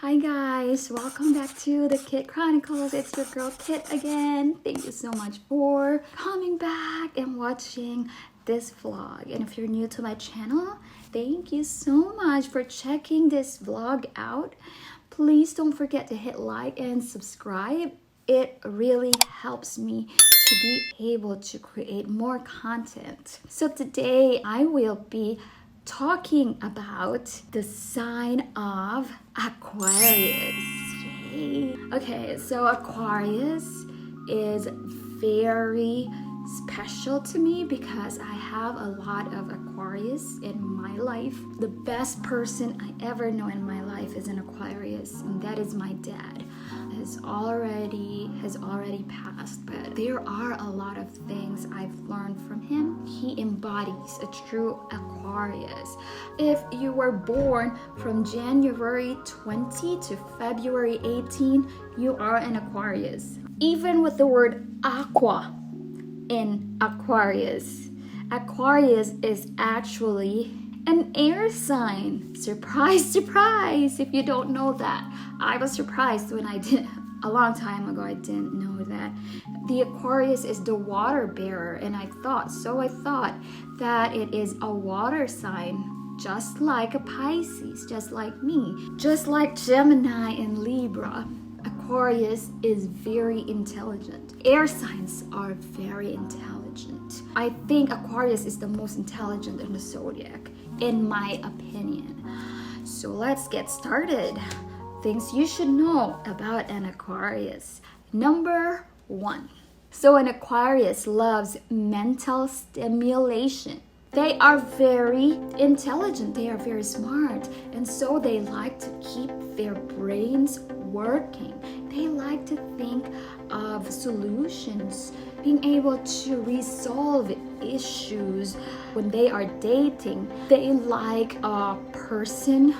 Hi guys, welcome back to the Kit Chronicles. It's your girl Kit again. Thank you so much for coming back and watching this vlog. And if you're new to my channel, thank you so much for checking this vlog out. Please don't forget to hit like and subscribe. It really helps me to be able to create more content. So today I will be talking about the sign of Aquarius. Yay. Okay, so Aquarius is very special to me because I have a lot of Aquarius in my life. The best person I ever know in my life is an Aquarius, and that is my dad. Has already passed, but there are a lot of things I've learned from him. He embodies a true Aquarius. If you were born from January 20 to February 18, you are an Aquarius. Even with the word aqua in Aquarius, Aquarius is actually an air sign. Surprise, surprise, if you don't know that. I was surprised when I did a long time ago. I didn't know that. The Aquarius is the water bearer, and I thought that it is a water sign, just like a Pisces, just like me, just like Gemini and Libra. Aquarius is very intelligent. Air signs are very intelligent. I think Aquarius is the most intelligent in the zodiac, in my opinion. So let's get started. Things you should know about an Aquarius. Number 1. So an Aquarius loves mental stimulation. They are very intelligent, they are very smart, and so they like to keep their brains working. They like to think of solutions, being able to resolve issues. When they are dating, they like a person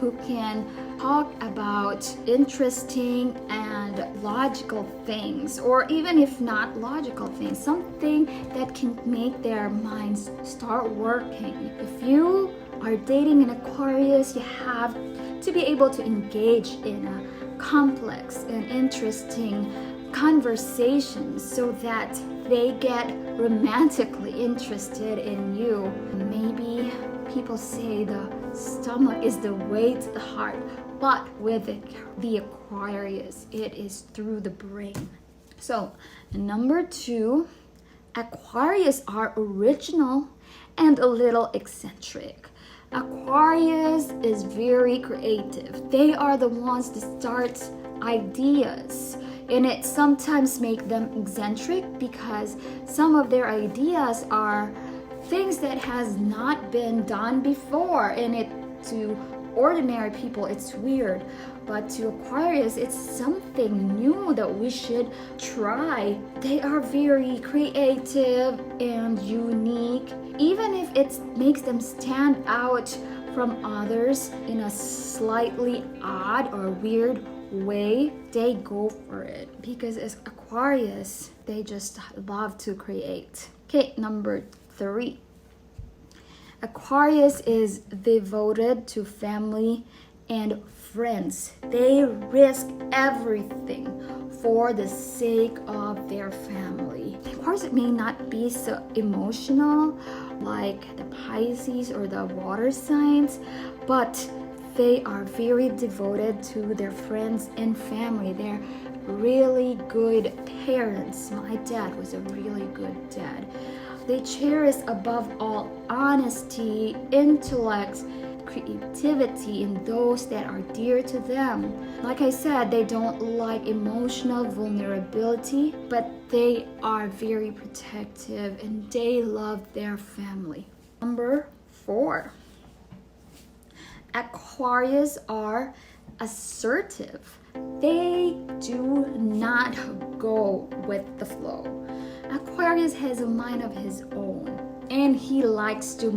who can talk about interesting and logical things, or even if not logical things, something that can make their minds start working. If you are dating an Aquarius, you have to be able to engage in a complex and interesting conversations so that they get romantically interested in you. Maybe people say the stomach is the way to the heart, but with the Aquarius, it is through the brain. So, number 2, Aquarius are original and a little eccentric. Aquarius is very creative. They are the ones that start ideas, and it sometimes make them eccentric because some of their ideas are things that has not been done before, and it to ordinary people it's weird, but to Aquarius it's something new that we should try. They are very creative and unique, even if it makes them stand out from others in a slightly odd or weird way. They go for it because as Aquarius, they just love to create. Okay, number 3. Aquarius is devoted to family and friends. They risk everything for the sake of their family. Aquarius may not be so emotional like the Pisces or the water signs, but they are very devoted to their friends and family. They're really good parents. My dad was a really good dad. They cherish above all honesty, intellect, creativity in those that are dear to them. Like I said, they don't like emotional vulnerability, but they are very protective and they love their family. Number 4. Aquarius are assertive. They do not go with the flow. Aquarius has a mind of his own, and he likes to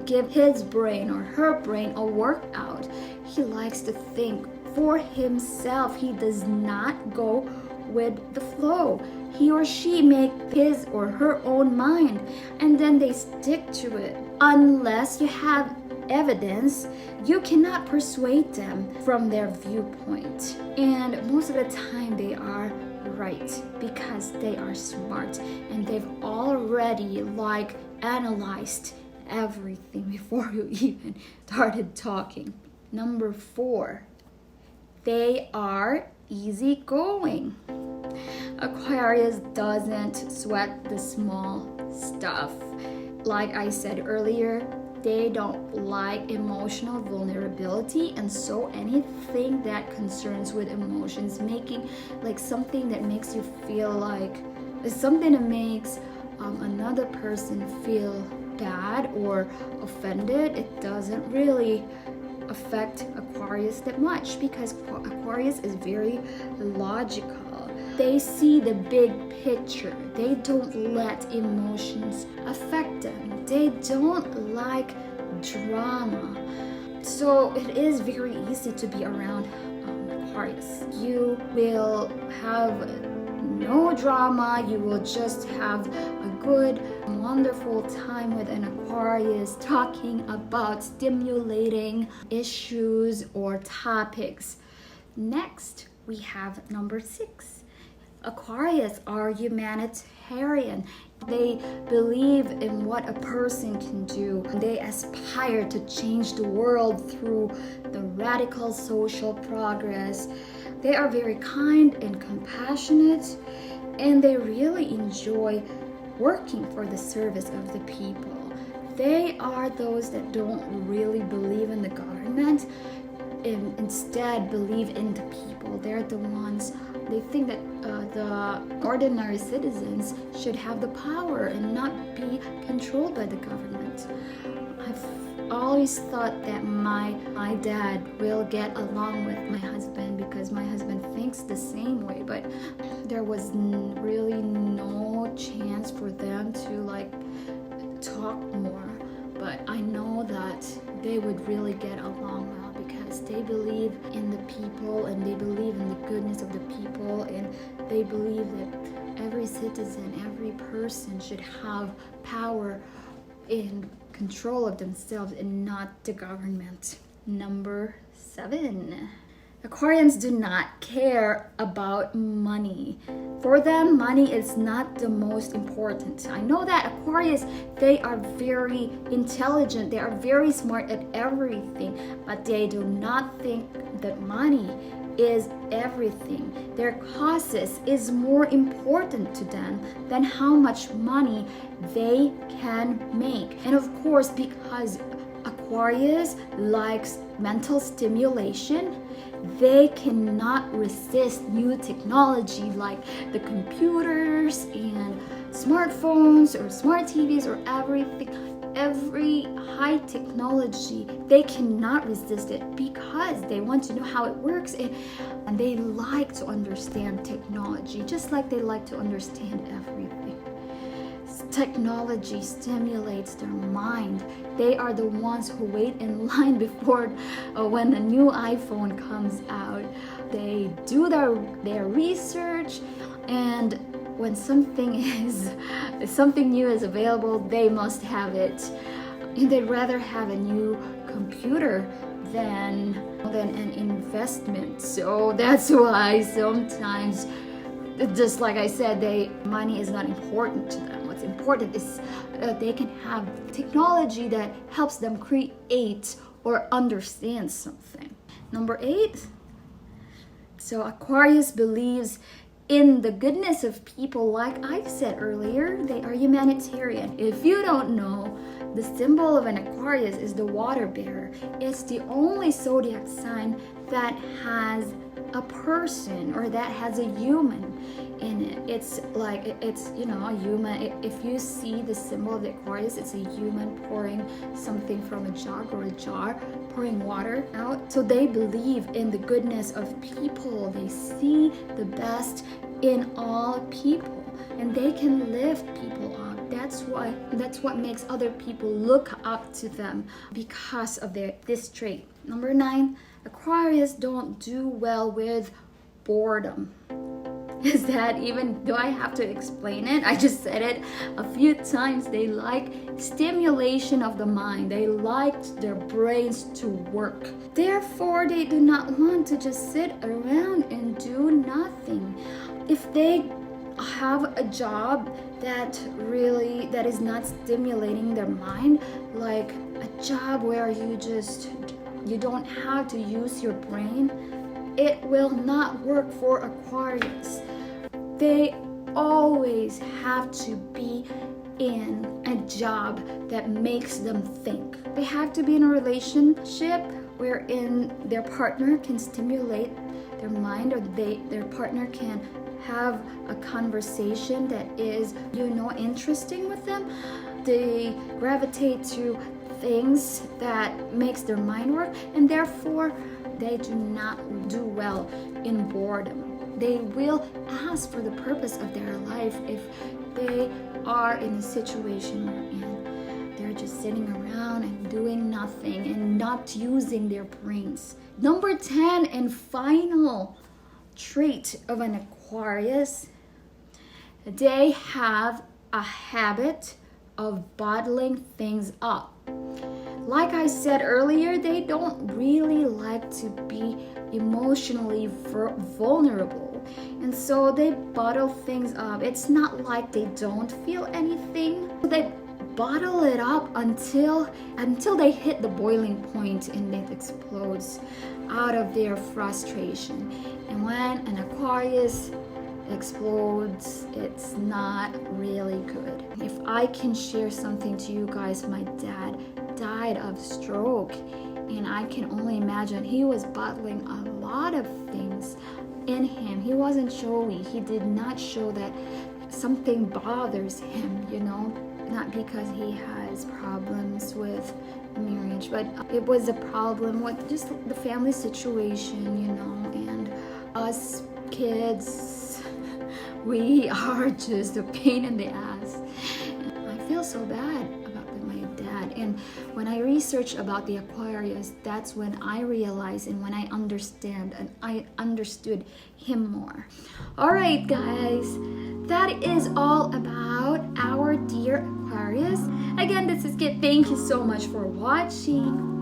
give his brain or her brain a workout. He likes to think for himself. He does not go with the flow. He or she make his or her own mind, and then they stick to it. Unless you have evidence, you cannot persuade them from their viewpoint. And most of the time they are right because they are smart and they've already analyzed everything before you even started talking. Number 4, they are easygoing. Aquarius doesn't sweat the small stuff. Like I said earlier, they don't like emotional vulnerability, and so anything that concerns with emotions, making something that makes you feel like something that makes another person feel bad or offended, it doesn't really affect Aquarius that much because Aquarius is very logical. They see the big picture. They don't let emotions affect them. They don't like drama. So it is very easy to be around Aquarius. You will have no drama. You will just have a good, wonderful time with an Aquarius talking about stimulating issues or topics. Next, we have number 6. Aquarius are humanitarian. They believe in what a person can do. They aspire to change the world through the radical social progress. They are very kind and compassionate, and they really enjoy working for the service of the people. They are those that don't really believe in the government and instead believe in the people. They're the ones, they think that the ordinary citizens should have the power and not be controlled by the government. I've always thought that my dad will get along with my husband because my husband thinks the same way, but there was really no chance for them to talk more. But I know that they would really get along well because they believe in the people and they believe in the goodness of the people, and they believe that every citizen, every person should have power in control of themselves and not the government. Number 7. Aquarians do not care about money. For them, money is not the most important. I know that Aquarius, they are very intelligent, they are very smart at everything, but they do not think that money is everything. Their causes is more important to them than how much money they can make. And of course, because Aquarius likes mental stimulation, they cannot resist new technology like the computers and smartphones or smart TVs or every high technology. They cannot resist it because they want to know how it works, and they like to understand technology just like they like to understand everything. Technology stimulates their mind. They are the ones who wait in line before when a new iPhone comes out. They do their research, and when something new is available, they must have it. And they'd rather have a new computer than an investment. So that's why sometimes, just like I said, money is not important to them. What's important is they can have technology that helps them create or understand something. Number 8. So Aquarius believes in the goodness of people. Like I said earlier, they are humanitarian. If you don't know, the symbol of an Aquarius is the water bearer. It's the only zodiac sign that has a person or that has a human in it. It's a human. If you see the symbol of the Aquarius, it's a human pouring something from a jug or a jar, pouring water out. So they believe in the goodness of people. They see the best in all people, and they can lift people up. That's what makes other people look up to them because of this trait. Number 9, Aquarius don't do well with boredom. Is that even, do I have to explain it? I just said it a few times. They like stimulation of the mind. They like their brains to work. Therefore, they do not want to just sit around and do nothing. If they have a job that is not stimulating their mind, like a job where you don't have to use your brain, it will not work for Aquarius. They always have to be in a job that makes them think. They have to be in a relationship wherein their partner can stimulate their mind, or their partner can have a conversation that is, interesting with them. They gravitate to things that makes their mind work, and therefore they do not do well in boredom. They will ask for the purpose of their life if they are in a situation wherein they're just sitting around and doing nothing and not using their brains. Number 10 and final trait of an Aquarius, they have a habit of bottling things up. Like I said earlier, they don't really like to be emotionally vulnerable, and so they bottle things up. It's not like they don't feel anything. They bottle it up until they hit the boiling point and it explodes out of their frustration. And when an Aquarius explodes, it's not really good. If I can share something to you guys, my dad died of stroke, and I can only imagine he was bottling a lot of things in him. He wasn't showy. He did not show that something bothers him, not because he has problems with marriage, but it was a problem with just the family situation, and us kids, we are just a pain in the ass. I feel so bad about my dad. And when I researched about the Aquarius, that's when I realized and when I understood him more. All right, guys, that is all about our dear Aquarius. Again, this is Kit. Thank you so much for watching.